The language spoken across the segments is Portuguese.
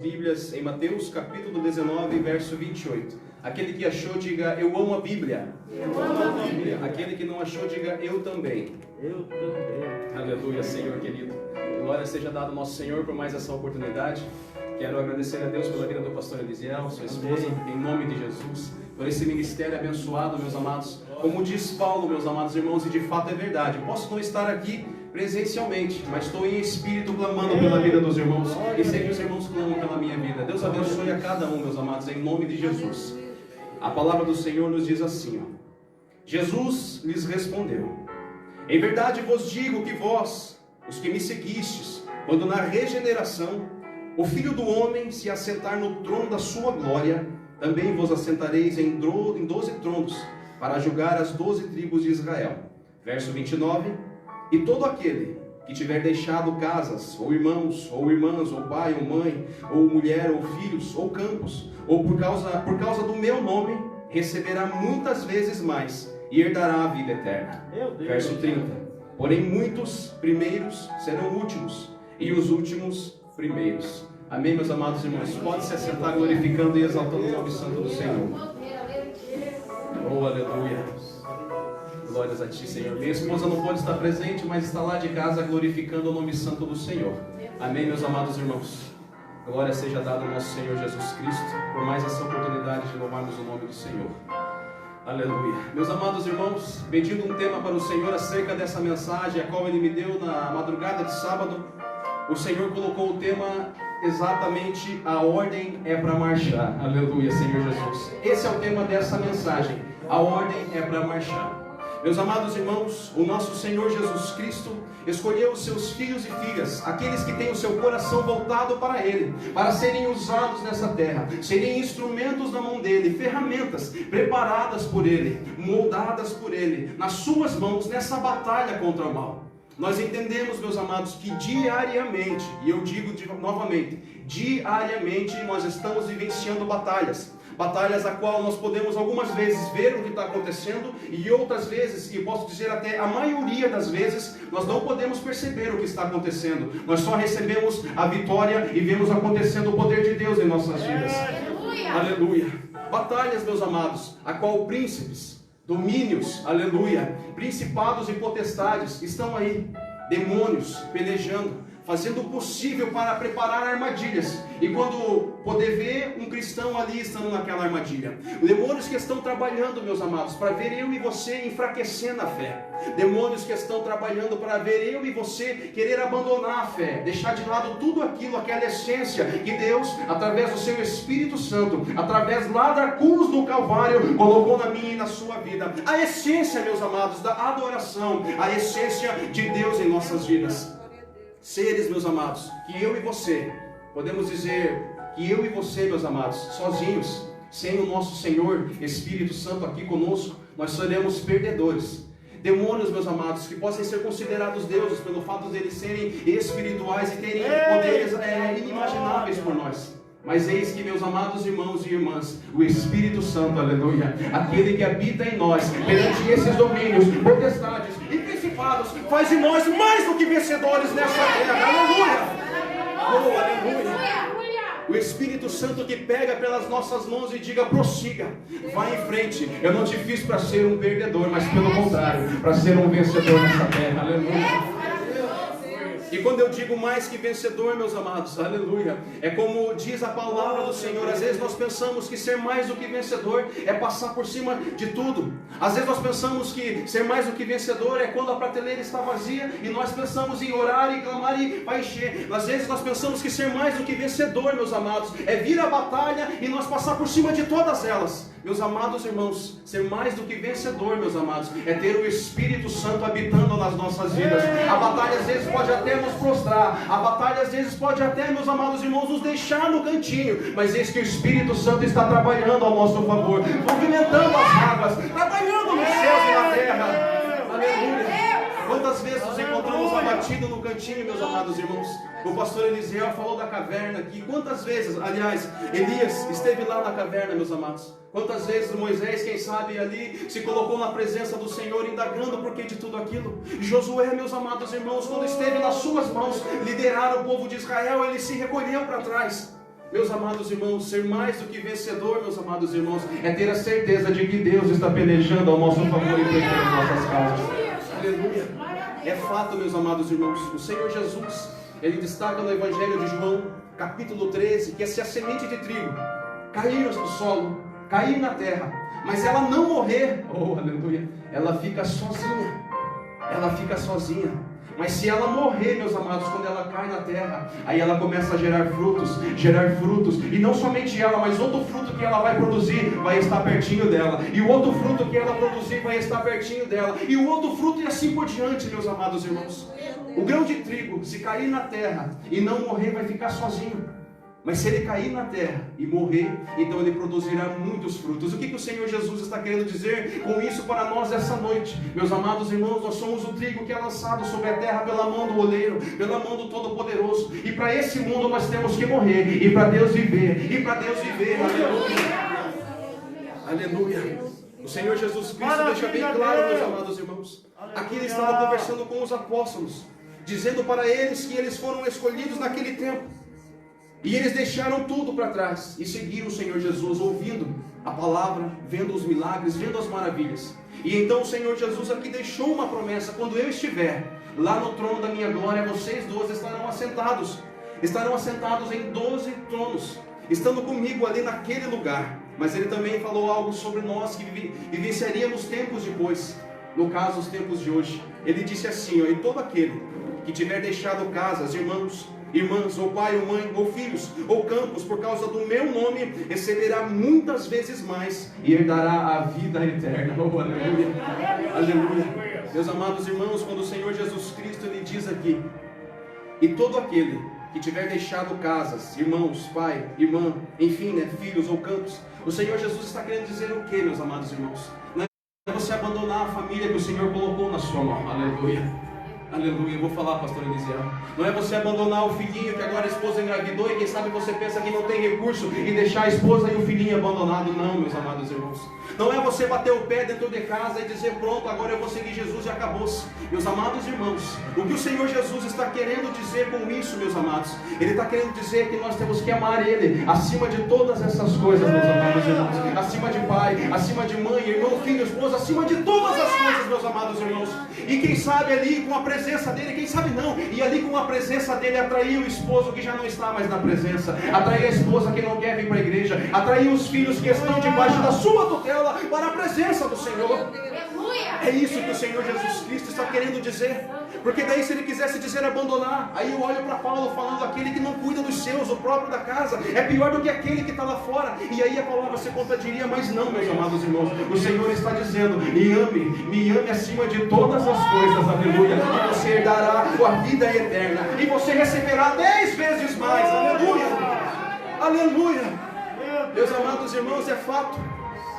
Bíblias em Mateus capítulo 19, verso 28. Aquele que achou, diga: eu amo a Bíblia. Eu amo a Bíblia. Aquele que não achou, diga: eu também. Eu também. Aleluia, Senhor querido. Glória seja dada ao nosso Senhor por mais essa oportunidade. Quero agradecer a Deus pela vida do pastor Elisiel, sua esposa, em nome de Jesus, por esse ministério abençoado, meus amados. Como diz Paulo, meus amados irmãos, e de fato é verdade, posso não estar aqui presencialmente, mas estou em espírito clamando pela vida dos irmãos, e sei que os irmãos clamam pela minha vida. Deus abençoe a cada um, meus amados, em nome de Jesus. A palavra do Senhor nos diz assim, ó. Jesus lhes respondeu: em verdade vos digo que vós, os que me seguistes, quando na regeneração o Filho do Homem se assentar no trono da sua glória, também vos assentareis em 12 tronos, para julgar as 12 tribos de Israel. Verso 29. E todo aquele que tiver deixado casas, ou irmãos, ou irmãs, ou pai, ou mãe, ou mulher, ou filhos, ou campos, ou por causa do meu nome, receberá muitas vezes mais, e herdará a vida eterna. Verso 30. Porém muitos primeiros serão últimos, e os últimos primeiros. Amém, meus amados irmãos? Pode se assentar glorificando e exaltando o nome santo do Senhor. Oh, aleluia. Glórias a Ti, Senhor. Minha esposa não pode estar presente, mas está lá de casa glorificando o nome santo do Senhor. Amém, meus amados irmãos? Glória seja dada ao nosso Senhor Jesus Cristo por mais essa oportunidade de louvarmos o nome do Senhor. Aleluia. Meus amados irmãos, pedindo um tema para o Senhor acerca dessa mensagem, a qual Ele me deu na madrugada de sábado. O Senhor colocou o tema exatamente: a ordem é para marchar. Aleluia, Senhor Jesus. Esse é o tema dessa mensagem: a ordem é para marchar. Meus amados irmãos, o nosso Senhor Jesus Cristo escolheu os seus filhos e filhas, aqueles que têm o seu coração voltado para Ele, para serem usados nessa terra, serem instrumentos na mão dEle, ferramentas preparadas por Ele, moldadas por Ele, nas suas mãos, nessa batalha contra o mal. Nós entendemos, meus amados, que diariamente, e eu digo novamente, diariamente nós estamos vivenciando batalhas a qual nós podemos algumas vezes ver o que está acontecendo, e outras vezes, e posso dizer até a maioria das vezes, nós não podemos perceber o que está acontecendo. Nós só recebemos a vitória e vemos acontecendo o poder de Deus em nossas vidas. Aleluia. Batalhas, meus amados, a qual príncipes, domínios, aleluia, principados e potestades estão aí, demônios pelejando, fazendo o possível para preparar armadilhas, e quando poder ver um cristão ali estando naquela armadilha, demônios que estão trabalhando, meus amados, para ver eu e você enfraquecendo a fé, demônios que estão trabalhando para ver eu e você querer abandonar a fé, deixar de lado tudo aquilo, aquela essência que Deus, através do seu Espírito Santo, através lá da cruz do Calvário, colocou na minha e na sua vida, a essência, meus amados, da adoração, a essência de Deus em nossas vidas. Seres, meus amados, que eu e você, podemos dizer que eu e você, meus amados, sozinhos, sem o nosso Senhor Espírito Santo aqui conosco, nós seremos perdedores. Demônios, meus amados, que possam ser considerados deuses pelo fato de eles serem espirituais e terem poderes inimagináveis por nós. Mas eis que, meus amados irmãos e irmãs, o Espírito Santo, aleluia, aquele que habita em nós, perante esses domínios, potestades e principados, faz de nós mais do que vencedores nessa terra, aleluia! Oh, aleluia! O Espírito Santo que pega pelas nossas mãos e diga: prossiga, vá em frente. Eu não te fiz para ser um perdedor, mas pelo contrário, para ser um vencedor nessa terra, aleluia! E quando eu digo mais que vencedor, meus amados, aleluia, é como diz a palavra do Senhor. Às vezes nós pensamos que ser mais do que vencedor é passar por cima de tudo. Às vezes nós pensamos que ser mais do que vencedor é quando a prateleira está vazia e nós pensamos em orar e clamar e vai encher. Às vezes nós pensamos que ser mais do que vencedor, meus amados, é vir à batalha e nós passar por cima de todas elas. Meus amados irmãos, ser mais do que vencedor, meus amados, é ter o Espírito Santo habitando nas nossas vidas. A batalha às vezes pode até nos prostrar, a batalha às vezes pode até, meus amados irmãos, nos deixar no cantinho, mas eis que o Espírito Santo está trabalhando ao nosso favor, movimentando as águas, trabalhando nos céus e na terra. Aleluia. Quantas vezes nos encontramos abatidos no cantinho, meus amados irmãos? O pastor Elisiel falou da caverna aqui. Quantas vezes, aliás, Elias esteve lá na caverna, meus amados? Quantas vezes Moisés, quem sabe, ali se colocou na presença do Senhor, indagando por que de tudo aquilo? Josué, meus amados irmãos, quando esteve nas suas mãos liderar o povo de Israel, ele se recolheu para trás. Meus amados irmãos, ser mais do que vencedor, meus amados irmãos, é ter a certeza de que Deus está pelejando ao nosso favor e pleiteando as nossas causas. Aleluia. É fato, meus amados irmãos, o Senhor Jesus, Ele destaca no Evangelho de João, capítulo 13, que se a semente de trigo cair no solo, cair na terra, mas ela não morrer, oh aleluia, ela fica sozinha. Ela fica sozinha. Mas se ela morrer, meus amados, quando ela cai na terra, aí ela começa a gerar frutos, e não somente ela, mas outro fruto que ela vai produzir, vai estar pertinho dela, e o outro fruto que ela produzir, vai estar pertinho dela, e o outro fruto, e assim por diante, meus amados irmãos. O grão de trigo, se cair na terra e não morrer, vai ficar sozinho. Mas se ele cair na terra e morrer, então ele produzirá muitos frutos. O que o Senhor Jesus está querendo dizer com isso para nós essa noite? Meus amados irmãos, nós somos o trigo que é lançado sobre a terra pela mão do oleiro, pela mão do Todo-Poderoso. E para esse mundo nós temos que morrer, e para Deus viver, aleluia. Aleluia. O Senhor Jesus Cristo deixa bem claro, meus amados irmãos. Aqui ele estava conversando com os apóstolos, dizendo para eles que eles foram escolhidos naquele tempo. E eles deixaram tudo para trás e seguiram o Senhor Jesus, ouvindo a palavra, vendo os milagres, vendo as maravilhas. E então o Senhor Jesus aqui deixou uma promessa: quando eu estiver lá no trono da minha glória, vocês 12 estarão assentados em 12 tronos, estando comigo ali naquele lugar. Mas ele também falou algo sobre nós que vivenciaríamos tempos depois, no caso os tempos de hoje. Ele disse assim, ó: e todo aquele que tiver deixado casas, irmãs, ou pai, ou mãe, ou filhos, ou campos, por causa do meu nome, receberá muitas vezes mais e herdará a vida eterna. Oh, aleluia. Aleluia. Meus amados irmãos, quando o Senhor Jesus Cristo ele diz aqui: e todo aquele que tiver deixado casas, irmãos, pai, irmã, enfim, filhos ou campos, o Senhor Jesus está querendo dizer o que, meus amados irmãos? Não é você abandonar a família que o Senhor colocou na sua mão. Aleluia. Aleluia, eu vou falar, pastor Elisiel. Não é você abandonar o filhinho que agora a esposa engravidou e quem sabe você pensa que não tem recurso e deixar a esposa e o filhinho abandonado. Não, meus amados irmãos. Não é você bater o pé dentro de casa e dizer: pronto, agora eu vou seguir Jesus e acabou-se. Meus amados irmãos, o que o Senhor Jesus está querendo dizer com isso, meus amados? Ele está querendo dizer que nós temos que amar Ele acima de todas essas coisas, meus amados irmãos. Acima de pai, acima de mãe, irmão, filho, esposa, acima de todas as coisas, meus amados irmãos. E quem sabe ali com a presença dele, quem sabe não, e ali com a presença dele atrair o esposo que já não está mais na presença, atrair a esposa que não quer vir para a igreja, atrair os filhos que estão debaixo da sua tutela para a presença do Senhor. É isso que o Senhor Jesus Cristo está querendo dizer. Porque daí, se ele quisesse dizer abandonar, aí eu olho para Paulo falando: aquele que não cuida dos seus, o próprio da casa, é pior do que aquele que está lá fora. E aí a palavra se contradiria, mas não, meus amados irmãos. O Senhor está dizendo: me ame acima de todas as coisas, aleluia. E você herdará a vida eterna, e você receberá 10 vezes mais, aleluia. Aleluia. Meus amados irmãos, é fato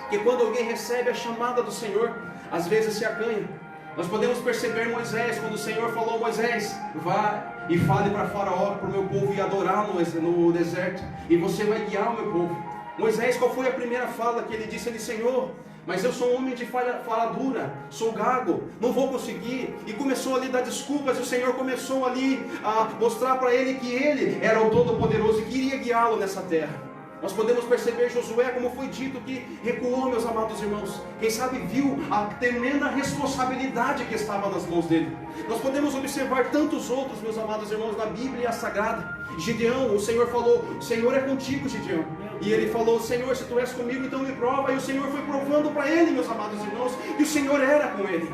que quando alguém recebe a chamada do Senhor, às vezes se acanha. Nós podemos perceber Moisés, quando o Senhor falou: Moisés, vá e fale para Faraó, para o meu povo ir adorar no deserto, e você vai guiar o meu povo. Moisés, qual foi a primeira fala que ele disse? Ele: Senhor, mas eu sou um homem de fala dura, sou gago, não vou conseguir. E começou ali a dar desculpas, e o Senhor começou ali a mostrar para ele que ele era o Todo-Poderoso e queria guiá-lo nessa terra. Nós podemos perceber Josué, como foi dito, que recuou, meus amados irmãos. Quem sabe viu a tremenda responsabilidade que estava nas mãos dele. Nós podemos observar tantos outros, meus amados irmãos, na Bíblia Sagrada. Gideão, o Senhor falou: o Senhor é contigo, Gideão. E ele falou: Senhor, se tu és comigo, então me prova. E o Senhor foi provando para ele, meus amados irmãos, que o Senhor era com ele.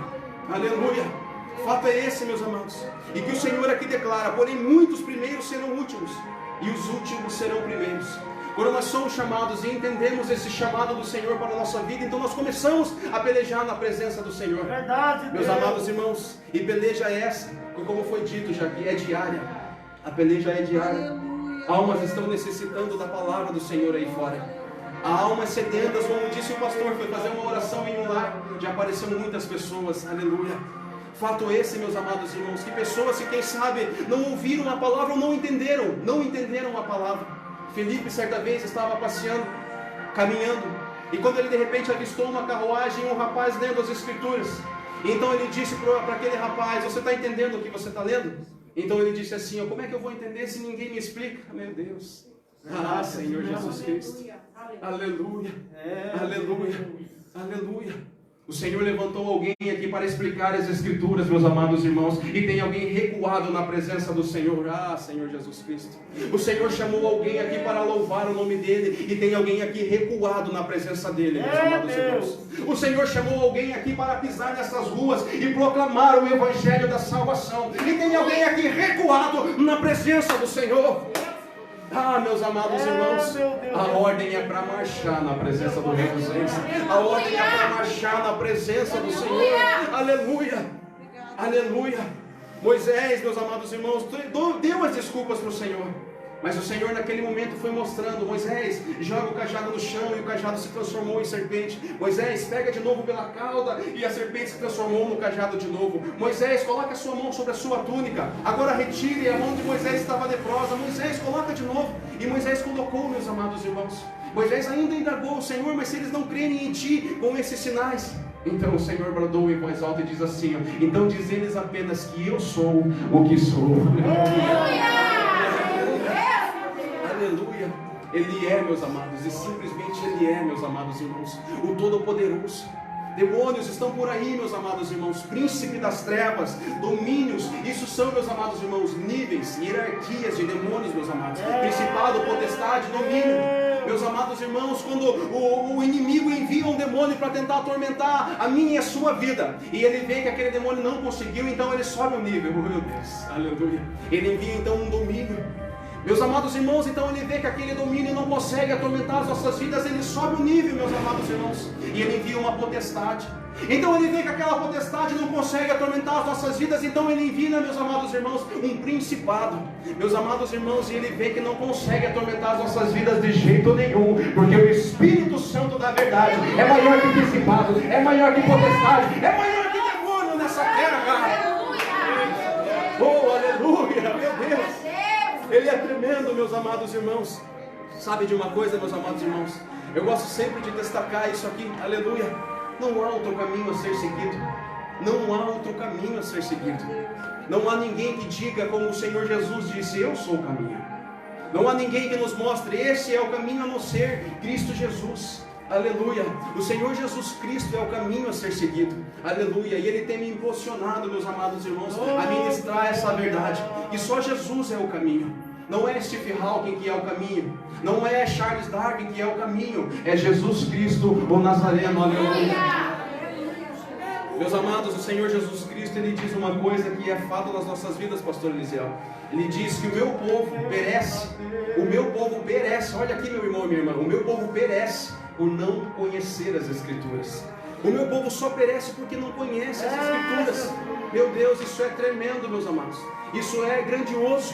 Aleluia. Fato é esse, meus amados. E que o Senhor aqui declara: porém muitos primeiros serão últimos, e os últimos serão primeiros. Quando nós somos chamados e entendemos esse chamado do Senhor para a nossa vida, então nós começamos a pelejar na presença do Senhor. Verdade, meus amados irmãos, e peleja essa, como foi dito já aqui, é diária. A peleja é diária. Almas estão necessitando da palavra do Senhor aí fora. Há almas sedentas, como disse o pastor, foi fazer uma oração em um lar, já apareceram muitas pessoas, aleluia. Fato esse, meus amados irmãos, que pessoas que quem sabe não ouviram a palavra ou não entenderam a palavra. Felipe certa vez estava passeando, caminhando, e quando ele de repente avistou uma carruagem e um rapaz lendo as escrituras, então ele disse para aquele rapaz: você está entendendo o que você está lendo? Então ele disse assim: como é que eu vou entender se ninguém me explica? Meu Deus, Ah, Senhor Jesus Cristo. Aleluia. Aleluia. Aleluia. O Senhor levantou alguém aqui para explicar as Escrituras, meus amados irmãos, e tem alguém recuado na presença do Senhor. Ah, Senhor Jesus Cristo. O Senhor chamou alguém aqui para louvar o nome dEle, e tem alguém aqui recuado na presença dEle, meus amados irmãos. O Senhor chamou alguém aqui para pisar nessas ruas e proclamar o Evangelho da salvação, e tem alguém aqui recuado na presença do Senhor. Ah, meus amados irmãos, a ordem é para marchar na presença do Rei dos Reis. A ordem é para marchar na presença do Senhor. Aleluia, aleluia. Moisés, meus amados irmãos, deu as desculpas para o Senhor. Mas o Senhor naquele momento foi mostrando: Moisés, joga o cajado no chão, e o cajado se transformou em serpente. Moisés, pega de novo pela cauda, e a serpente se transformou no cajado de novo. Moisés, coloca a sua mão sobre a sua túnica, agora retire, a mão de Moisés estava leprosa. Moisés, coloca de novo. E Moisés colocou, meus amados irmãos. Moisés ainda indagou o Senhor: mas se eles não crerem em ti com esses sinais? Então o Senhor bradou em voz alta e diz assim: então diz eles apenas que eu sou o que sou. Aleluia. Ele é, meus amados, e simplesmente Ele é, meus amados irmãos, o Todo-Poderoso. Demônios estão por aí, meus amados irmãos. Príncipe das trevas, domínios, isso são, meus amados irmãos, níveis, hierarquias de demônios, meus amados. Principado, potestade, domínio. Meus amados irmãos, quando o inimigo envia um demônio para tentar atormentar a minha e a sua vida, e ele vê que aquele demônio não conseguiu, então ele sobe o nível. Oh, meu Deus, aleluia. Ele envia então um domínio. Meus amados irmãos, então ele vê que aquele domínio não consegue atormentar as nossas vidas, ele sobe o nível, meus amados irmãos, e ele envia uma potestade. Então ele vê que aquela potestade não consegue atormentar as nossas vidas, então ele envia, meus amados irmãos, um principado. Meus amados irmãos, e ele vê que não consegue atormentar as nossas vidas de jeito nenhum, porque o Espírito Santo da verdade é maior que principado, é maior que potestade, é maior que demônio nessa terra. Oh, aleluia, meu Deus. Ele é tremendo, meus amados irmãos. Sabe de uma coisa, meus amados irmãos? Eu gosto sempre de destacar isso aqui, aleluia. Não há outro caminho a ser seguido. Não há outro caminho a ser seguido. Não há ninguém que diga como o Senhor Jesus disse: eu sou o caminho. Não há ninguém que nos mostre: esse é o caminho, a não ser Cristo Jesus. Aleluia. O Senhor Jesus Cristo é o caminho a ser seguido. Aleluia. E Ele tem me impulsionado, meus amados irmãos, a ministrar essa verdade, que só Jesus é o caminho. Não é Steve Hawking que é o caminho, não é Charles Darwin que é o caminho, é Jesus Cristo, o Nazareno. Aleluia. Meus amados, o Senhor Jesus Cristo, Ele diz uma coisa que é fato nas nossas vidas, pastor Eliseu. Ele diz que o meu povo perece. O meu povo perece. Olha aqui, meu irmão e minha irmã. O meu povo perece por não conhecer as Escrituras. O meu povo só perece porque não conhece as Escrituras. Meu Deus, isso é tremendo, meus amados. Isso é grandioso.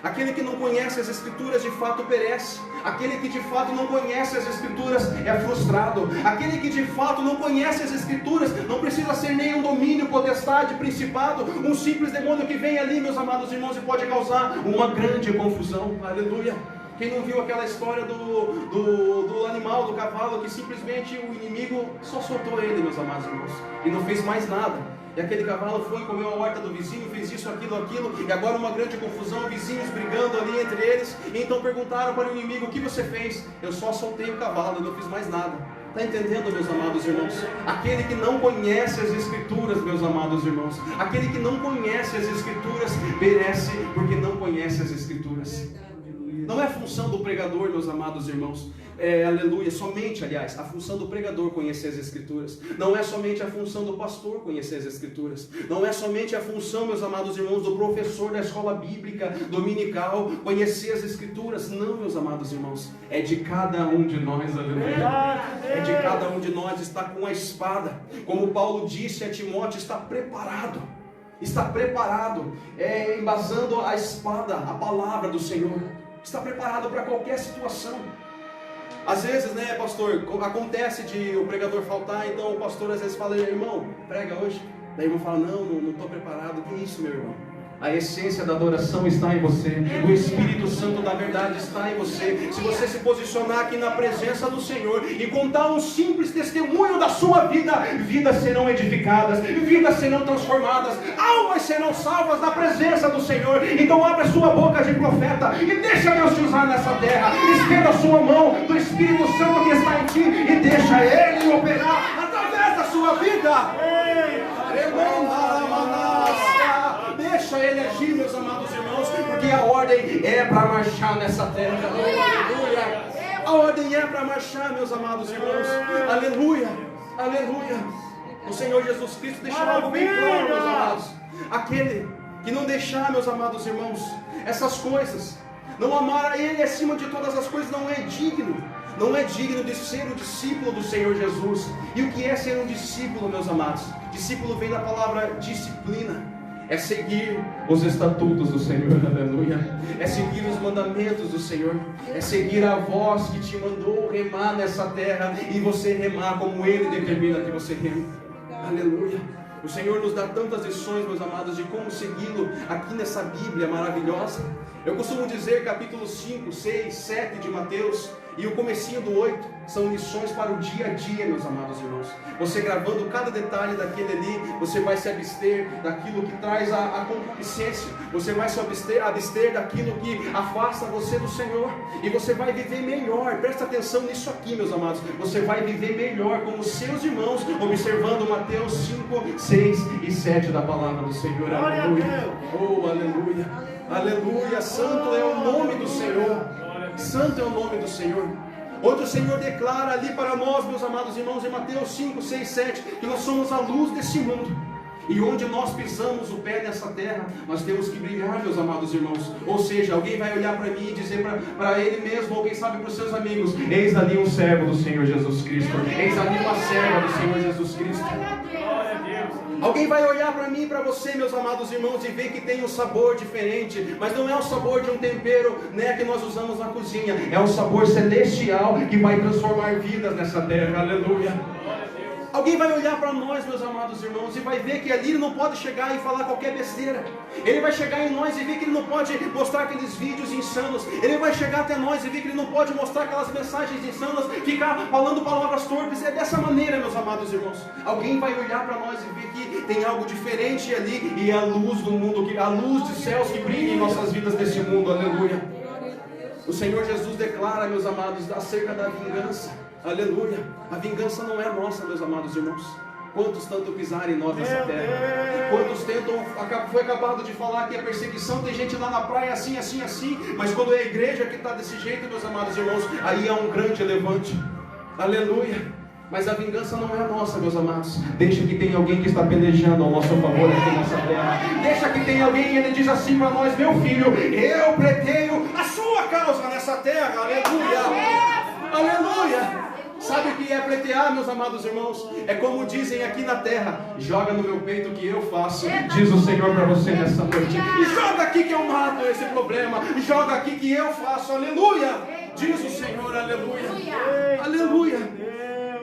Aquele que não conhece as Escrituras de fato perece. Aquele que de fato não conhece as Escrituras é frustrado. Aquele que de fato não conhece as Escrituras não precisa ser nenhum domínio, potestade, principado, um simples demônio que vem ali, meus amados irmãos, e pode causar uma grande confusão. Aleluia. Quem não viu aquela história do animal, do cavalo, que simplesmente o inimigo só soltou ele, meus amados irmãos, e não fez mais nada. E aquele cavalo foi e comeu a horta do vizinho, fez isso, aquilo, e agora uma grande confusão, vizinhos brigando ali entre eles. E então perguntaram para o inimigo: o que você fez? Eu só soltei o cavalo, eu não fiz mais nada. Está entendendo, meus amados irmãos? Aquele que não conhece as Escrituras, meus amados irmãos, aquele que não conhece as Escrituras perece porque não conhece as Escrituras. Não é função do pregador, meus amados irmãos, aleluia, somente, aliás, a função do pregador conhecer as Escrituras. Não é somente a função do pastor conhecer as Escrituras. Não é somente a função, meus amados irmãos, do professor da escola bíblica dominical conhecer as Escrituras. Não, meus amados irmãos, é de cada um de nós, aleluia. É de cada um de nós estar com a espada. Como Paulo disse a Timóteo, está preparado. Está preparado, embasando a espada, a palavra do Senhor. Está preparado para qualquer situação. Às vezes, né, pastor, acontece de o pregador faltar, então o pastor às vezes fala: irmão, prega hoje. Daí o irmão fala: não estou preparado. Que isso, meu irmão? A essência da adoração está em você. O Espírito Santo da verdade está em você. Se você se posicionar aqui na presença do Senhor e contar um simples testemunho da sua vida, vidas serão edificadas, vidas serão transformadas, almas serão salvas na presença do Senhor. Então abre a sua boca de profeta e deixa Deus te usar nessa terra. Estenda a sua mão do Espírito Santo que está em ti e deixa Ele operar através da sua vida. Deixa Ele agir, meus amados irmãos, porque a ordem é para marchar nessa terra. Aleluia! A ordem é para marchar, meus amados irmãos. Aleluia! Aleluia! O Senhor Jesus Cristo deixou algo bem claro, meus amados. Aquele que não deixar, meus amados irmãos, essas coisas, não amar a Ele acima de todas as coisas, não é digno. Não é digno de ser o discípulo do Senhor Jesus. E o que é ser um discípulo, meus amados? Discípulo vem da palavra disciplina. É seguir os estatutos do Senhor, aleluia. É seguir os mandamentos do Senhor. É seguir a voz que te mandou remar nessa terra e você remar como Ele determina que você reme. Aleluia. O Senhor nos dá tantas lições, meus amados, de como segui-lo aqui nessa Bíblia maravilhosa. Eu costumo dizer capítulo 5, 6, 7 de Mateus e o comecinho do 8 são lições para o dia a dia, meus amados irmãos. Você gravando cada detalhe daquele ali, você vai se abster daquilo que traz a concupiscência. Você vai se abster daquilo que afasta você do Senhor. E você vai viver melhor. Presta atenção nisso aqui, meus amados. Você vai viver melhor como seus irmãos, observando Mateus 5, 6 e 7 da palavra do Senhor. Aleluia. Oh, aleluia. Aleluia. Santo é o nome do Senhor. Santo é o nome do Senhor. Onde o Senhor declara ali para nós, meus amados irmãos, em Mateus 5, 6, 7, que nós somos a luz desse mundo. E onde nós pisamos o pé nessa terra, nós temos que brilhar, meus amados irmãos. Ou seja, alguém vai olhar para mim e dizer para ele mesmo, ou quem sabe para os seus amigos: eis ali um servo do Senhor Jesus Cristo. Eis ali uma serva do Senhor Jesus Cristo. Alguém vai olhar para mim e para você, meus amados irmãos, e ver que tem um sabor diferente, mas não é o sabor de um tempero, né, que nós usamos na cozinha. É um sabor celestial que vai transformar vidas nessa terra. Aleluia. Alguém vai olhar para nós, meus amados irmãos, e vai ver que ali ele não pode chegar e falar qualquer besteira. Ele vai chegar em nós e ver que ele não pode mostrar aqueles vídeos insanos. Ele vai chegar até nós e ver que ele não pode mostrar aquelas mensagens insanas, ficar falando palavras torpes. É dessa maneira, meus amados irmãos. Alguém vai olhar para nós e ver que tem algo diferente ali, e é a luz do mundo, a luz dos céus que brilha em nossas vidas desse mundo. Aleluia. O Senhor Jesus declara, meus amados, acerca da vingança. Aleluia. A vingança não é nossa, meus amados irmãos. Quantos tanto pisarem em nós nessa terra? Quantos tentam, foi acabado de falar que a perseguição, tem gente lá na praia assim, assim, assim, mas quando é a igreja que está desse jeito, meus amados irmãos, aí há um grande levante. Aleluia. Mas a vingança não é nossa, meus amados. Deixa que tem alguém que está pelejando ao nosso favor aqui nessa terra. Deixa que tem alguém e ele diz assim para nós: meu filho, eu pleiteio a sua causa nessa terra. Aleluia. Aleluia. Sabe o que é pleitear, meus amados irmãos? É como dizem aqui na terra: joga no meu peito que eu faço, diz o Senhor para você nessa noite. E joga aqui que eu mato esse problema. Joga aqui que eu faço. Aleluia. Diz o Senhor. Aleluia. Aleluia.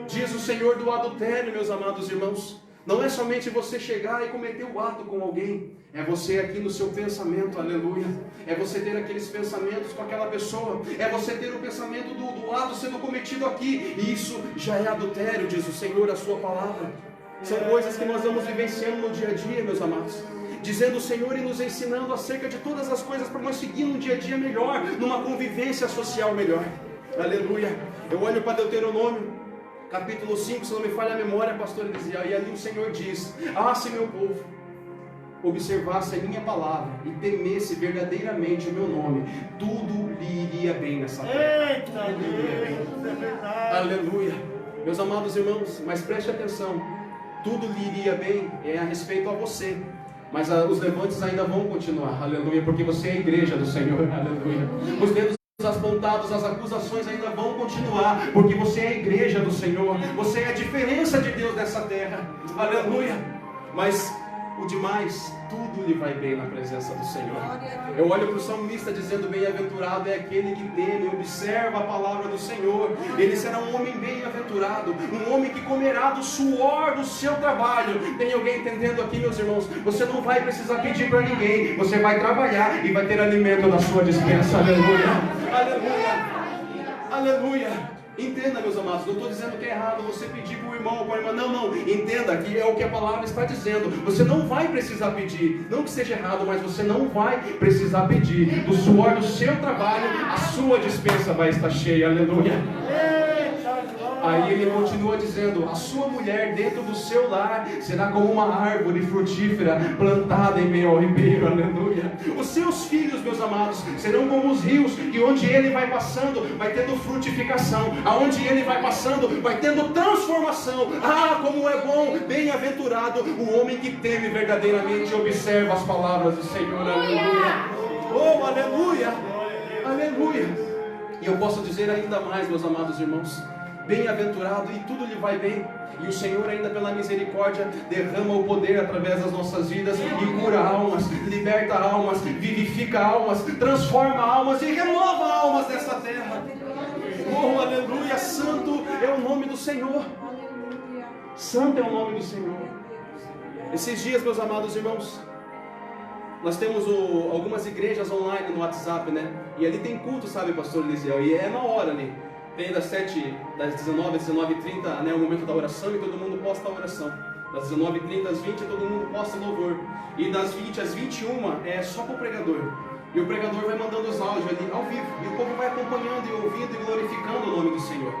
Diz o Senhor do adultério, meus amados irmãos. Não é somente você chegar e cometer o ato com alguém. É você aqui no seu pensamento, aleluia. É você ter aqueles pensamentos com aquela pessoa. É você ter o pensamento do ato sendo cometido aqui. E isso já é adultério, diz o Senhor, a sua palavra. São coisas que nós vamos vivenciando no dia a dia, meus amados. Dizendo o Senhor e nos ensinando acerca de todas as coisas para nós seguir num dia a dia melhor, numa convivência social melhor. Aleluia. Eu olho para Deuteronômio capítulo 5, se não me falha a memória, pastor Elisiel, e ali o Senhor diz: ah, se meu povo observasse a minha palavra e temesse verdadeiramente o meu nome, tudo lhe iria bem nessa terra. Tudo lhe iria bem. Aleluia. Meus amados irmãos, mas preste atenção: tudo lhe iria bem é a respeito a você, mas os levantes ainda vão continuar. Aleluia, porque você é a igreja do Senhor. Aleluia. Os dedos apontados, as acusações ainda vão continuar, porque você é a igreja do Senhor, você é a diferença de Deus nessa terra. Aleluia. Mas o demais, tudo lhe vai bem na presença do Senhor. Eu olho para o salmista dizendo: bem-aventurado é aquele que teme, observa a palavra do Senhor. Ele será um homem bem-aventurado, um homem que comerá do suor do seu trabalho. Tem alguém entendendo aqui, meus irmãos? Você não vai precisar pedir para ninguém, você vai trabalhar e vai ter alimento na sua despensa. Aleluia, aleluia, aleluia. Entenda, meus amados, não estou dizendo que é errado você pedir para o irmão ou para a irmã, não, entenda que é o que a palavra está dizendo. Você não vai precisar pedir, não que seja errado, mas você não vai precisar pedir. Do suor do seu trabalho, a sua despensa vai estar cheia, aleluia. Aí ele continua dizendo: a sua mulher dentro do seu lar será como uma árvore frutífera plantada em meio ao ribeiro, aleluia. Os seus filhos, meus amados, serão como os rios, que onde ele vai passando, vai tendo frutificação, aonde ele vai passando, vai tendo transformação. Ah, como é bom, bem-aventurado o homem que teme verdadeiramente e observa as palavras do Senhor, aleluia. Oh, aleluia, aleluia. E eu posso dizer ainda mais, meus amados irmãos: bem-aventurado e tudo lhe vai bem. E o Senhor ainda pela misericórdia derrama o poder através das nossas vidas e cura almas, liberta almas, vivifica almas, transforma almas e renova almas dessa terra. Oh, aleluia, santo é o nome do Senhor. Santo é o nome do Senhor. Esses dias, meus amados irmãos, nós temos algumas igrejas online no WhatsApp, né? E ali tem culto, sabe, pastor Elisiel? E é na hora ali. Tem das 19 às 19h30, né, o momento da oração, e todo mundo posta a oração. Das 19h30 às 20h, todo mundo posta louvor. E das 20 às 21 é só para o pregador. E o pregador vai mandando os áudios ali ao vivo. E o povo vai acompanhando e ouvindo e glorificando o nome do Senhor.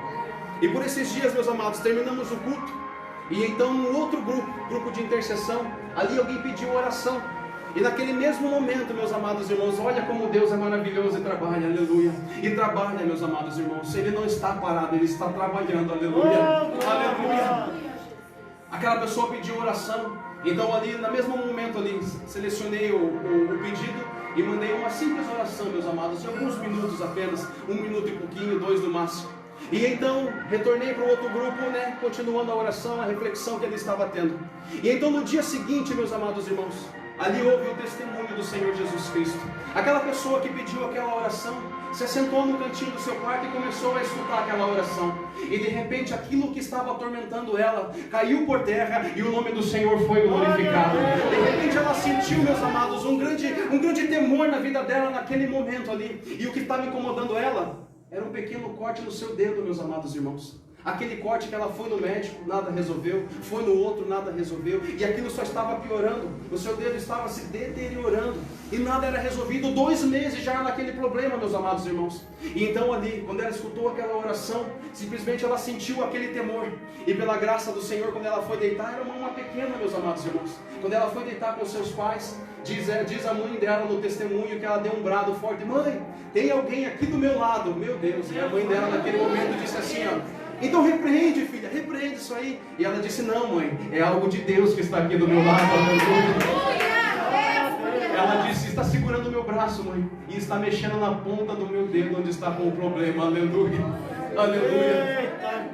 E por esses dias, meus amados, terminamos o culto. E então um outro grupo de intercessão, ali alguém pediu oração. E naquele mesmo momento, meus amados irmãos, olha como Deus é maravilhoso e trabalha, aleluia. E trabalha, meus amados irmãos. Ele não está parado, Ele está trabalhando, aleluia. Aleluia. Aquela pessoa pediu oração. Então ali, no mesmo momento ali, selecionei o pedido e mandei uma simples oração, meus amados, em alguns minutos apenas, 1 minuto e pouquinho, 2 no máximo. E então retornei para o outro grupo, né, continuando a oração, a reflexão que ele estava tendo. E então no dia seguinte, meus amados irmãos, ali houve o testemunho do Senhor Jesus Cristo. Aquela pessoa que pediu aquela oração se assentou no cantinho do seu quarto e começou a escutar aquela oração. E de repente aquilo que estava atormentando ela caiu por terra e o nome do Senhor foi glorificado. De repente ela sentiu, meus amados, um grande temor na vida dela naquele momento ali. E o que estava incomodando ela era um pequeno corte no seu dedo, meus amados irmãos. Aquele corte que ela foi no médico, nada resolveu, foi no outro, nada resolveu, e aquilo só estava piorando, o seu dedo estava se deteriorando, e nada era resolvido, 2 meses já naquele problema, meus amados irmãos. E então ali, quando ela escutou aquela oração, simplesmente ela sentiu aquele temor, e pela graça do Senhor, quando ela foi deitar, era uma pequena, meus amados irmãos, quando ela foi deitar com seus pais, diz a mãe dela no testemunho que ela deu um brado forte: mãe, tem alguém aqui do meu lado, meu Deus. E a mãe dela naquele momento disse assim, ó: então repreende, filha, repreende isso aí. E ela disse: não, mãe, é algo de Deus que está aqui do meu lado. Ela disse: está segurando o meu braço, mãe, e está mexendo na ponta do meu dedo onde está com o problema, aleluia, aleluia.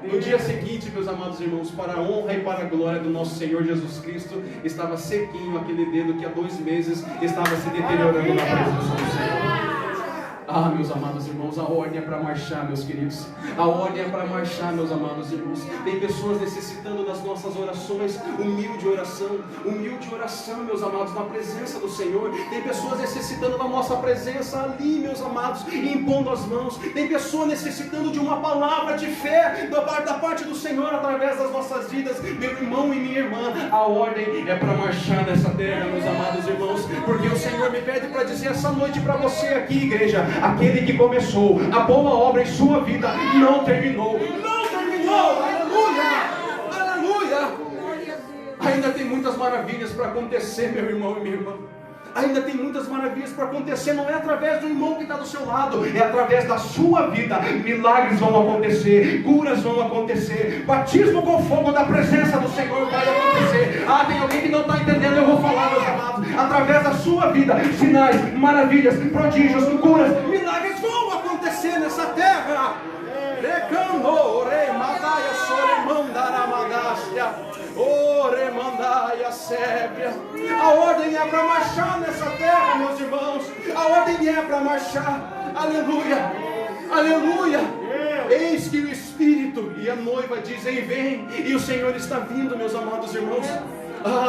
No dia seguinte, meus amados irmãos, para a honra e para a glória do nosso Senhor Jesus Cristo, estava sequinho aquele dedo que há 2 meses estava se deteriorando na presença do Senhor. Ah, meus amados irmãos, a ordem é para marchar, meus queridos. A ordem é para marchar, meus amados irmãos. Tem pessoas necessitando das nossas orações, humilde oração, meus amados, na presença do Senhor. Tem pessoas necessitando da nossa presença ali, meus amados, impondo as mãos. Tem pessoa necessitando de uma palavra de fé da parte do Senhor através das nossas vidas. Meu irmão e minha irmã, a ordem é para marchar nessa terra, meus amados irmãos, porque o Senhor me pede para dizer essa noite para você aqui, igreja: aquele que começou a boa obra em sua vida não terminou. Não terminou, aleluia, aleluia. Ainda tem muitas maravilhas para acontecer, meu irmão e minha irmã. Ainda tem muitas maravilhas para acontecer. Não é através do irmão que está do seu lado, é através da sua vida. Milagres vão acontecer, curas vão acontecer, batismo com fogo da presença do Senhor vai acontecer. Ah, tem alguém que não está entendendo, eu vou falar, meus amados. Através da sua vida, sinais, maravilhas, prodígios, curas, milagres vão acontecer nessa terra. A ordem é para marchar nessa terra, meus irmãos. A ordem é para marchar. Aleluia, aleluia. Eis que o Espírito e a noiva dizem: vem. E o Senhor está vindo, meus amados irmãos.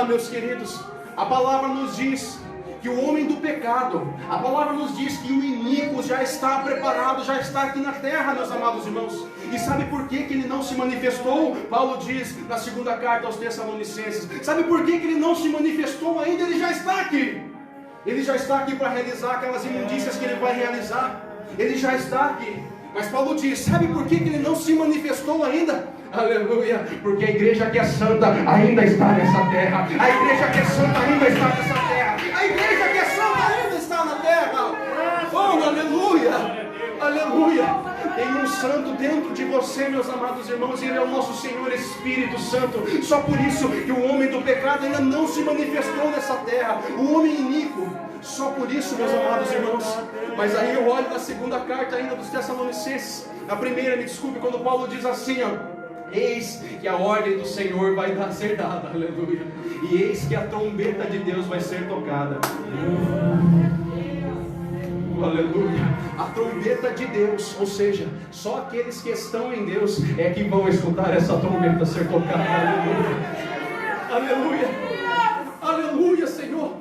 Meus queridos, a palavra nos diz que o homem do pecado, a palavra nos diz que o iníquo já está preparado, já está aqui na terra, meus amados irmãos. E sabe por que ele não se manifestou? Paulo diz na segunda carta aos Tessalonicenses: sabe por que ele não se manifestou ainda? Ele já está aqui. Ele já está aqui para realizar aquelas imundícias que ele vai realizar. Ele já está aqui. Mas Paulo diz: sabe por que ele não se manifestou ainda? Aleluia, porque a igreja que é santa ainda está nessa terra. A igreja que é santa ainda está nessa terra. A igreja que é santa ainda está na terra. Oh, aleluia, aleluia. Tem um santo dentro de você, meus amados irmãos, e ele é o nosso Senhor Espírito Santo. Só por isso que o homem do pecado ainda não se manifestou nessa terra, o homem iníquo. Só por isso, meus amados irmãos. Mas aí eu olho na segunda carta ainda dos Tessalonicenses, na primeira, me desculpe, quando Paulo diz assim, eis que a ordem do Senhor vai ser dada, aleluia, e eis que a trombeta de Deus vai ser tocada. Aleluia, a trombeta de Deus, ou seja, só aqueles que estão em Deus é que vão escutar essa trombeta ser tocada. Aleluia, aleluia, aleluia, Senhor.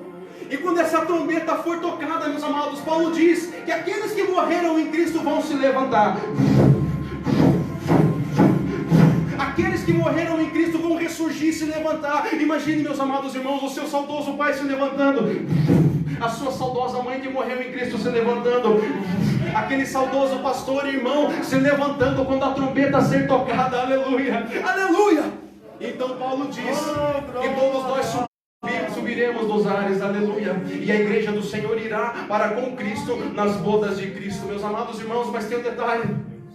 E quando essa trombeta for tocada, meus amados, Paulo diz que aqueles que morreram em Cristo vão se levantar. Aqueles que morreram em Cristo vão ressurgir e se levantar. Imagine, meus amados irmãos, o seu saudoso pai se levantando, a sua saudosa mãe que morreu em Cristo se levantando, aquele saudoso pastor e irmão se levantando quando a trombeta ser tocada. Aleluia, aleluia. Então Paulo diz que todos nós subiremos dos ares, aleluia, e a igreja do Senhor irá para com Cristo nas bodas de Cristo, meus amados irmãos. Mas tem um detalhe: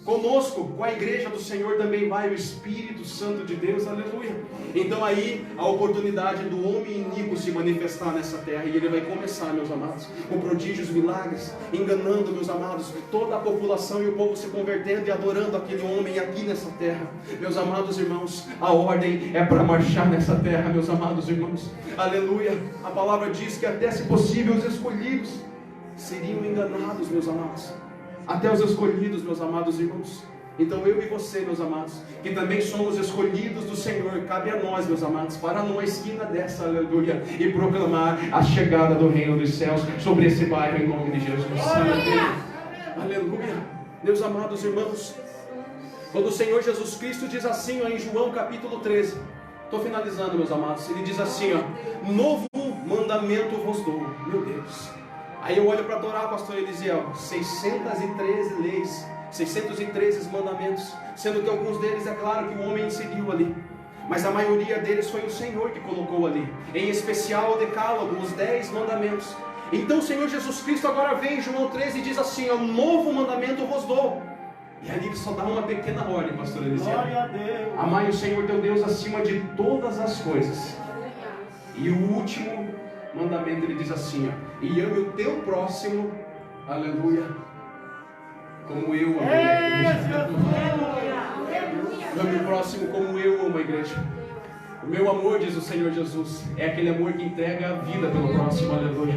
conosco, com a igreja do Senhor, também vai o Espírito Santo de Deus, aleluia. Então aí a oportunidade do homem iníquo se manifestar nessa terra, e ele vai começar, meus amados, com prodígios, milagres, enganando, meus amados, toda a população, e o povo se convertendo e adorando aquele homem aqui nessa terra. Meus amados irmãos, a ordem é para marchar nessa terra, meus amados irmãos, aleluia. A palavra diz que até, se possível, os escolhidos seriam enganados, meus amados. Até os escolhidos, meus amados irmãos. Então eu e você, meus amados, que também somos escolhidos do Senhor, cabe a nós, meus amados, para numa esquina dessa, aleluia, e proclamar a chegada do reino dos céus sobre esse bairro em nome de Jesus. Aleluia, aleluia. Meus amados irmãos, quando o Senhor Jesus Cristo diz assim, em João capítulo 13, estou finalizando, meus amados, ele diz assim, novo mandamento vos dou. Meu Deus. Aí eu olho para adorar, pastor Elisiel, 613 leis, 613 mandamentos, sendo que alguns deles, é claro, que o homem inseriu ali, mas a maioria deles foi o Senhor que colocou ali, em especial o decálogo, os 10 mandamentos. Então o Senhor Jesus Cristo agora vem em João 13 e diz assim, novo mandamento vos dou. E ali ele só dá uma pequena ordem, pastor Elisiel: amai o Senhor teu Deus acima de todas as coisas. E o último mandamento ele diz assim, e ame o teu próximo, aleluia, como eu amo a igreja. Ame o próximo como eu amo a igreja. O meu amor, diz o Senhor Jesus, é aquele amor que entrega a vida pelo próximo, aleluia.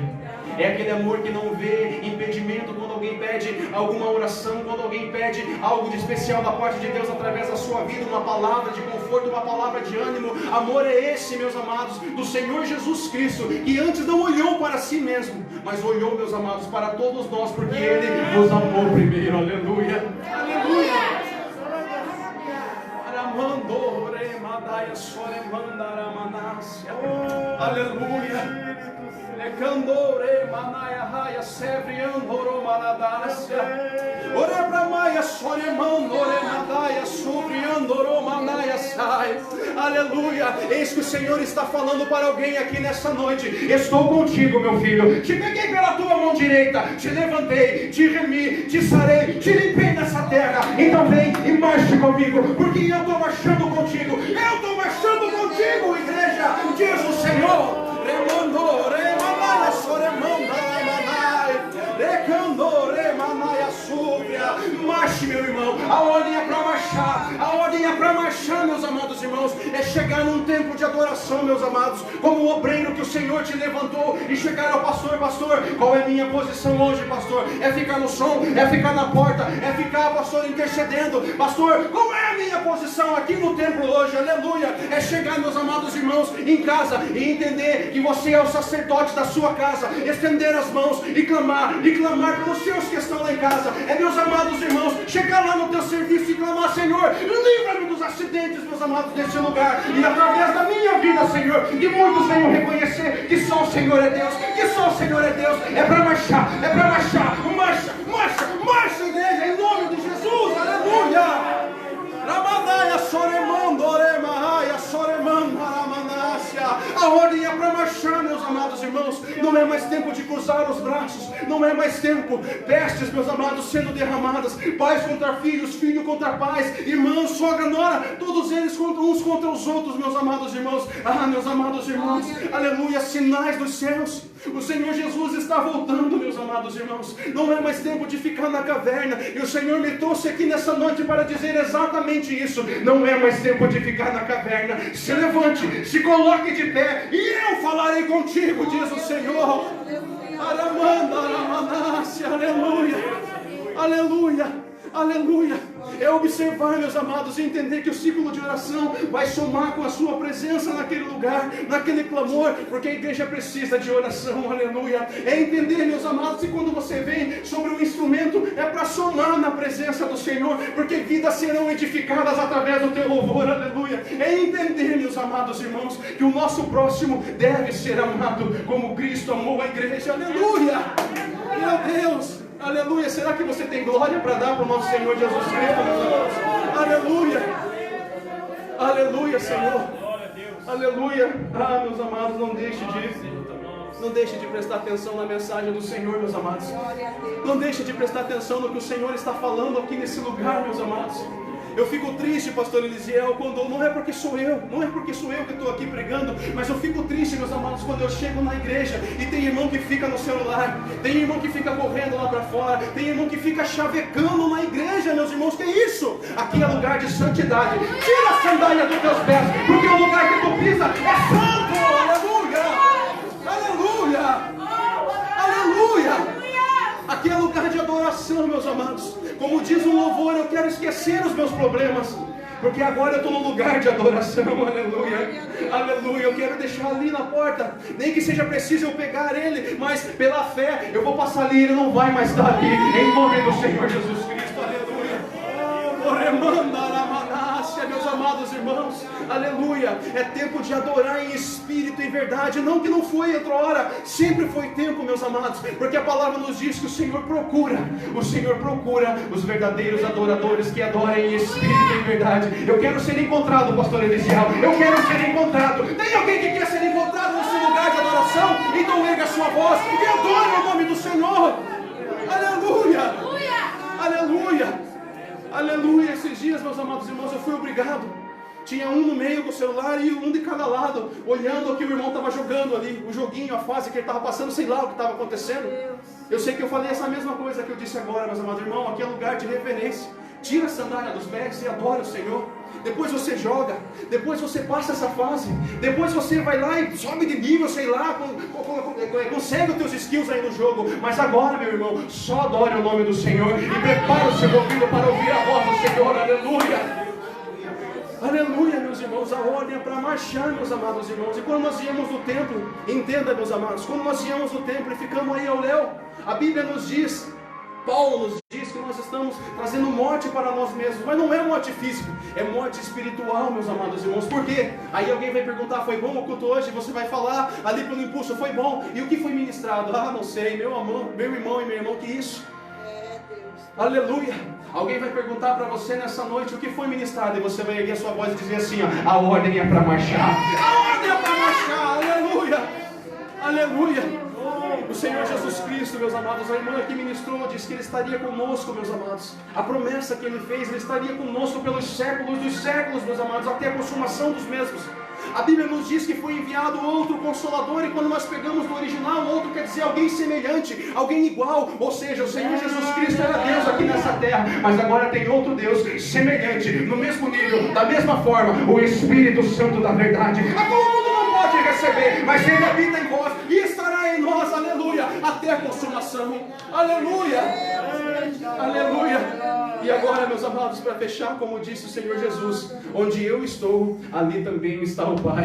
É aquele amor que não vê impedimento quando alguém pede alguma oração, quando alguém pede algo de especial da parte de Deus através da sua vida, uma palavra de conforto, uma palavra de ânimo. Amor é esse, meus amados, do Senhor Jesus Cristo, que antes não olhou para si mesmo, mas olhou, meus amados, para todos nós, porque Ele nos amou primeiro, aleluia, aleluia. Aleluia. Candore manaya raya sevriandoro manadasia. Ore bramaia soremandore manaya subriandoro manaya sai. Aleluia. Eis que o Senhor está falando para alguém aqui nessa noite: estou contigo, meu filho. Te peguei pela tua mão direita, te levantei, te remi, te sarei, te limpei nessa terra. Então vem e marche comigo, porque eu estou marchando contigo. Eu estou marchando contigo, igreja, diz o Senhor. Remando, remanaya, soremanda, manai, recando, remanaya, súbia. Marche, meu irmão, a ordem é para marchar, a ordem é para para marchar, meus amados irmãos, é chegar num tempo de adoração, meus amados, como o obreiro que o Senhor te levantou e chegar ao pastor, pastor, qual é a minha posição hoje, pastor? É ficar no som, é ficar na porta, é ficar, pastor, intercedendo, pastor, qual é a minha posição aqui no templo hoje? Aleluia! É chegar, meus amados irmãos, em casa e entender que você é o sacerdote da sua casa, estender as mãos e clamar pelos seus que estão lá em casa. É, meus amados irmãos, chegar lá no teu serviço e clamar: Senhor, livra-me dos acidentes, meus amados, deste lugar, e através da minha vida, Senhor, que muitos venham reconhecer que só o Senhor é Deus, que só o Senhor é Deus. É para marchar, marcha, igreja, em nome de Jesus, aleluia. Ramadaya soremando, oremahaya soremando, aramanácia. A ordem é para marchar, meus amados irmãos. Não é mais tempo de cruzar os braços, não é mais tempo. Pestes, meus amados, sendo derramadas, pais contra filhos, filho contra pais, irmãos, sogra, nora, todos eles uns contra os outros, meus amados irmãos. Ah, meus amados irmãos, aleluia, sinais dos céus. O Senhor Jesus está voltando, meus amados irmãos. Não é mais tempo de ficar na caverna. E o Senhor me trouxe aqui nessa noite para dizer exatamente isso. Não é mais tempo de ficar na caverna. Se levante, se coloque de pé, e eu falarei contigo, diz o Senhor. Aramanda, aramanácia, aleluia, aleluia. Aleluia, é observar, meus amados, e entender que o ciclo de oração vai somar com a sua presença naquele lugar, naquele clamor, porque a igreja precisa de oração, aleluia. É entender, meus amados, que quando você vem sobre um instrumento, é para somar na presença do Senhor, porque vidas serão edificadas através do teu louvor, aleluia. É entender, meus amados irmãos, que o nosso próximo deve ser amado como Cristo amou a igreja, aleluia. Meu Deus, aleluia. Será que você tem glória para dar para o nosso Senhor Jesus Cristo, meus amados? Aleluia, aleluia, Senhor, aleluia. Ah, meus amados, não deixe de prestar atenção na mensagem do Senhor, meus amados. Não deixe de prestar atenção no que o Senhor está falando aqui nesse lugar, meus amados. Eu fico triste, pastor Elisiel, quando não é porque sou eu que estou aqui pregando, mas eu fico triste, meus amados, quando eu chego na igreja e tem irmão que fica no celular, tem irmão que fica correndo lá para fora, tem irmão que fica chavecando na igreja, meus irmãos. Que isso? Aqui é lugar de santidade. Tira a sandália dos teus pés, porque o lugar que tu pisa é santo. Aleluia, aleluia, aleluia. Aqui é lugar de adoração, meus amados. Como diz o louvor, eu quero esquecer os meus problemas, porque agora eu estou no lugar de adoração, aleluia, aleluia. Eu quero deixar ali na porta, nem que seja preciso eu pegar ele, mas pela fé eu vou passar ali, ele não vai mais estar ali, em nome do Senhor Jesus Cristo, aleluia. Meus amados irmãos, aleluia. É tempo de adorar em espírito e verdade. Não que não foi outra hora, sempre foi tempo, meus amados, porque a palavra nos diz que o Senhor procura os verdadeiros adoradores que adorem em espírito e verdade. Eu quero ser encontrado, pastor Elisiel, eu quero ser encontrado. Tem alguém que quer ser encontrado nesse lugar de adoração? Então erga a sua voz e adore o nome do Senhor. Aleluia, aleluia, aleluia. Esses dias, meus amados irmãos, eu fui obrigado. Tinha um no meio do celular e um de cada lado, olhando o que o irmão estava jogando ali, o joguinho, a fase que ele estava passando, sei lá o que estava acontecendo. Eu sei que eu falei essa mesma coisa que eu disse agora, meus amados irmãos. Aqui é lugar de reverência. Tira a sandália dos pés e adora o Senhor. Depois você joga, depois você passa essa fase, depois você vai lá e sobe de nível, sei lá, consegue os teus skills aí no jogo. Mas agora, meu irmão, só adore o nome do Senhor e prepara o seu ouvido para ouvir a voz do Senhor, aleluia. Aleluia, meus irmãos. A ordem é para marchar, meus amados irmãos. E quando nós íamos no templo, entenda, meus amados, quando nós íamos no templo e ficamos aí ao léu, a Bíblia nos diz, Paulo nos diz que nós estamos trazendo morte para nós mesmos. Mas não é morte física, é morte espiritual, meus amados irmãos. Por quê? Aí alguém vai perguntar: foi bom o culto hoje? Você vai falar ali pelo impulso: foi bom. E o que foi ministrado? Ah, não sei, meu amor, meu irmão e minha irmã, que isso? Aleluia. Alguém vai perguntar para você nessa noite o que foi ministrado, e você vai erguer a sua voz e dizer assim: ó, a ordem é para marchar. A ordem é para marchar. Aleluia, aleluia. O Senhor Jesus Cristo, meus amados, a irmã que ministrou disse que Ele estaria conosco, meus amados. A promessa que Ele fez, Ele estaria conosco pelos séculos dos séculos, meus amados, até a consumação dos mesmos. A Bíblia nos diz que foi enviado outro Consolador, e quando nós pegamos no original, outro quer dizer alguém semelhante, alguém igual, ou seja, o Senhor Jesus Cristo era Deus aqui nessa terra, mas agora tem outro Deus semelhante, no mesmo nível, da mesma forma, o Espírito Santo da verdade, a qual o mundo não pode receber, mas ele habita em vós e estará em nós, aleluia, até a consumação, aleluia, aleluia. E agora, meus amados, para fechar, como disse o Senhor Jesus, onde eu estou, ali também está o Pai.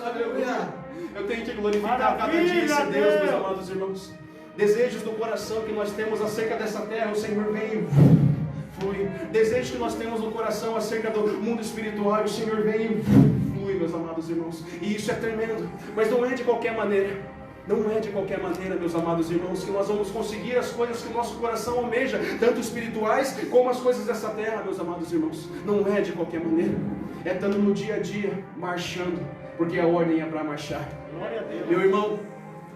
Aleluia. Eu tenho que glorificar cada dia esse Deus, meus amados irmãos. Desejos do coração que nós temos acerca dessa terra, o Senhor vem e flui. Desejos que nós temos no coração acerca do mundo espiritual, o Senhor vem e flui, meus amados irmãos. E isso é tremendo, mas não é de qualquer maneira. Não é de qualquer maneira, meus amados irmãos, que nós vamos conseguir as coisas que o nosso coração almeja, tanto espirituais como as coisas dessa terra, meus amados irmãos. Não é de qualquer maneira. É estando no dia a dia, marchando, porque a ordem é para marchar. Glória a Deus. Meu irmão,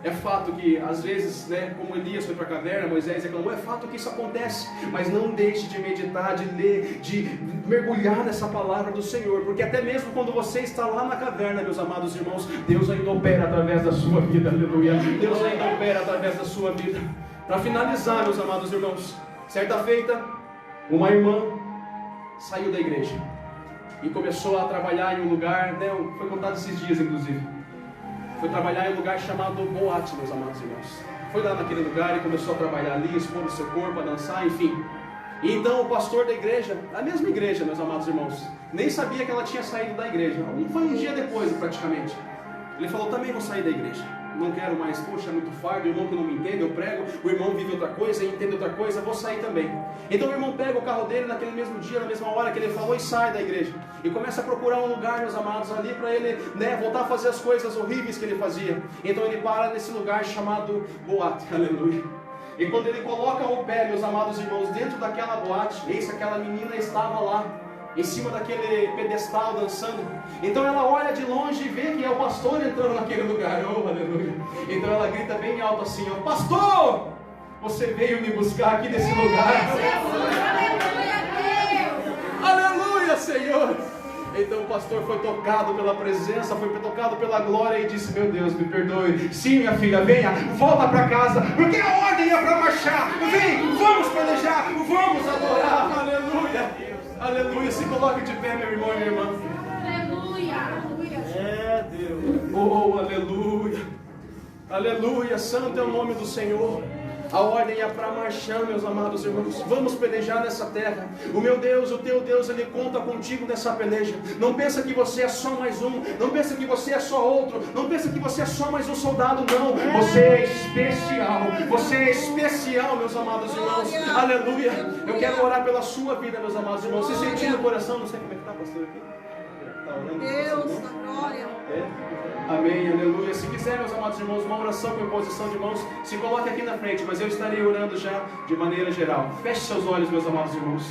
é fato que às vezes, né, como Elias foi para a caverna, Moisés reclamou, é fato que isso acontece, mas não deixe de meditar, de ler, de mergulhar nessa palavra do Senhor, porque até mesmo quando você está lá na caverna, meus amados irmãos, Deus ainda opera através da sua vida, aleluia, Deus ainda opera através da sua vida. Para finalizar, meus amados irmãos, certa feita, uma irmã saiu da igreja e começou a trabalhar em um lugar, né, foi contado esses dias inclusive. Foi trabalhar em um lugar chamado Boate, meus amados irmãos. Foi lá naquele lugar e começou a trabalhar ali, expor o seu corpo, a dançar, enfim. E então o pastor da igreja, a mesma igreja, meus amados irmãos, nem sabia que ela tinha saído da igreja. Foi um dia depois, praticamente. Ele falou, também vou sair da igreja. Não quero mais, poxa, é muito fardo, o irmão que não me entende, eu prego, o irmão vive outra coisa, entende outra coisa, vou sair também. Então o irmão pega o carro dele naquele mesmo dia, na mesma hora que ele falou, e sai da igreja. E começa a procurar um lugar, meus amados, ali para ele, né, voltar a fazer as coisas horríveis que ele fazia. Então ele para nesse lugar chamado Boate, aleluia. E quando ele coloca o pé, meus amados irmãos, dentro daquela boate, eis que aquela menina estava lá, em cima daquele pedestal dançando. Então ela olha de longe e vê que é o pastor entrando naquele lugar. Oh, aleluia. Então ela grita bem alto assim, ó, pastor, você veio me buscar aqui nesse lugar. Aleluia, Senhor. Então o pastor foi tocado pela presença, foi tocado pela glória e disse, meu Deus, me perdoe. Sim, minha filha, venha, volta para casa, porque a ordem é para marchar. Vem, vamos pelejar, vamos adorar. Aleluia. Aleluia, se coloque de pé, meu irmão e minha irmã. Aleluia. É Deus. Oh, aleluia. Aleluia, santo é o nome do Senhor. A ordem é para marchar, meus amados irmãos. Vamos pelejar nessa terra. O meu Deus, o teu Deus, Ele conta contigo nessa peleja. Não pensa que você é só mais um. Não pensa que você é só outro. Não pensa que você é só mais um soldado, não. Você é especial. Você é especial, meus amados irmãos. Aleluia. Eu quero orar pela sua vida, meus amados irmãos. Se sentir no coração, não sei como é que está, pastor, aqui. Está orando? Deus, da glória. Amém, aleluia. Se quiser, meus amados irmãos, uma oração com imposição de mãos, se coloque aqui na frente, mas eu estarei orando já de maneira geral. Feche seus olhos, meus amados irmãos.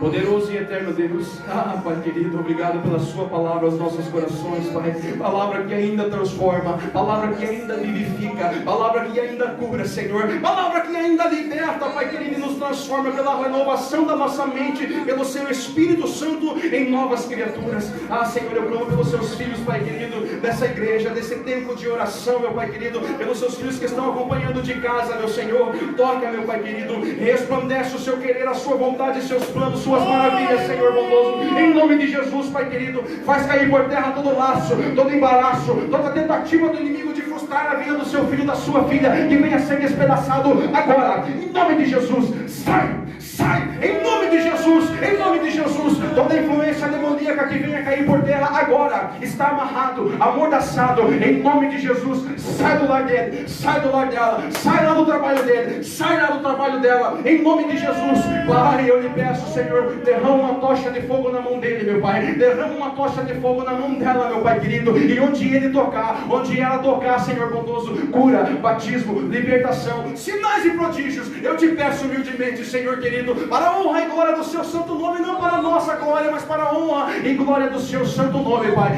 Poderoso e eterno Deus, Pai querido, obrigado pela sua palavra aos nossos corações, Pai. Palavra que ainda transforma, palavra que ainda vivifica, palavra que ainda cura, Senhor. Palavra que ainda liberta, Pai querido, e nos transforma pela renovação da nossa mente, pelo seu Espírito Santo em novas criaturas. Senhor, eu clamo pelos seus filhos, Pai querido, dessa igreja, desse tempo de oração, meu Pai querido, pelos seus filhos que estão acompanhando de casa, meu Senhor. Toca, meu Pai querido, resplandece o seu querer, a sua vontade, seus planos, suas maravilhas, Senhor bondoso, em nome de Jesus, Pai querido. Faz cair por terra todo laço, todo embaraço, toda tentativa do inimigo de frustrar a vida do seu filho, da sua filha, que venha ser despedaçado agora, em nome de Jesus. Sai, em nome de Jesus, em nome de Jesus. Toda influência demoníaca que venha cair por terra agora, está amarrado, amordaçado, em nome de Jesus. Sai do lar dele, sai do lar dela, sai lá do trabalho dele, sai lá do trabalho dela, em nome de Jesus. Pai, eu lhe peço, Senhor, derrama uma tocha de fogo na mão dele, meu Pai. Derrama uma tocha de fogo na mão dela, meu Pai querido. E onde ele tocar, onde ela tocar, Senhor bondoso, cura, batismo, libertação, sinais e prodígios, eu te peço humildemente, Senhor querido, para a honra e glória do seu santo nome, não para a nossa glória, mas para a honra e glória do seu santo nome, Pai.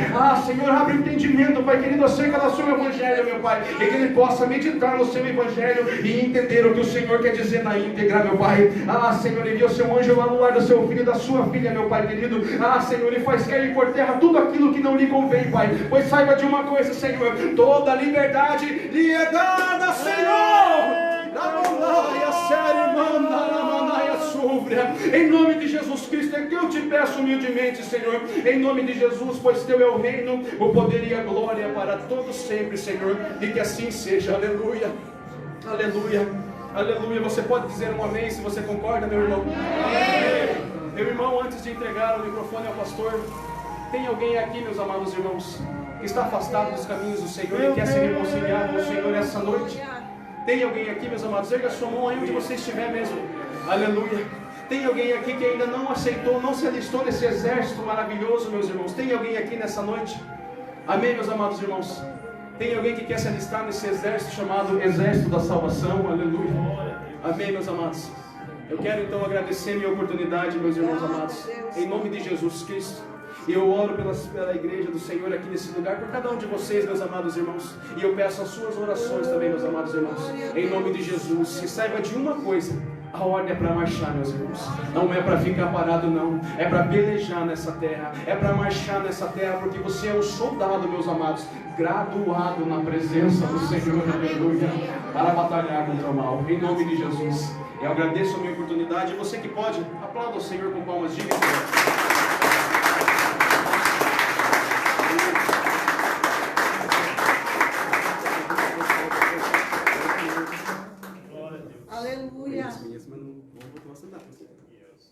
Senhor, abre o entendimento, Pai querido, acerca do seu evangelho, meu Pai, e que ele possa meditar no seu evangelho e entender o que o Senhor quer dizer na íntegra, meu Pai. Senhor, envia o seu anjo lá no lar do seu filho e da sua filha, meu Pai querido. Senhor, e faz cair por terra tudo aquilo que não lhe convém, Pai. Pois saiba de uma coisa, Senhor, toda liberdade lhe é dada, Senhor. Em nome de Jesus Cristo é que eu te peço humildemente, Senhor, em nome de Jesus, pois teu é o reino, o poder e a glória para todos sempre, Senhor, e que assim seja. Aleluia, aleluia, aleluia. Você pode dizer um amém se você concorda, meu irmão? Amém. Meu irmão, antes de entregar o microfone ao pastor, tem alguém aqui, meus amados irmãos, que está afastado dos caminhos do Senhor e quer se reconciliar com o Senhor essa noite? Tem alguém aqui, meus amados? Erga a sua mão aí onde você estiver mesmo. Aleluia. Tem alguém aqui que ainda não aceitou, não se alistou nesse exército maravilhoso, meus irmãos? Tem alguém aqui nessa noite? Amém, meus amados irmãos? Tem alguém que quer se alistar nesse exército chamado Exército da Salvação? Aleluia. Amém, meus amados? Eu quero então agradecer a minha oportunidade, meus irmãos amados, em nome de Jesus Cristo. E eu oro pela igreja do Senhor aqui nesse lugar, por cada um de vocês, meus amados irmãos. E eu peço as suas orações também, meus amados irmãos, em nome de Jesus. E saiba de uma coisa: a ordem é para marchar, meus irmãos. Não é para ficar parado, não. É para pelejar nessa terra. É para marchar nessa terra, porque você é um soldado, meus amados, graduado na presença do Senhor, aleluia, para batalhar contra o mal, em nome de Jesus. Eu agradeço a minha oportunidade. E você que pode, aplauda o Senhor com palmas de vitória. Aleluia.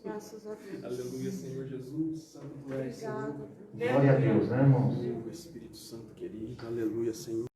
Graças a Deus. Aleluia, Senhor Jesus. Santo és, Senhor. Obrigado. Glória a Deus, né, irmãos? O Espírito Santo querido. Aleluia, Senhor.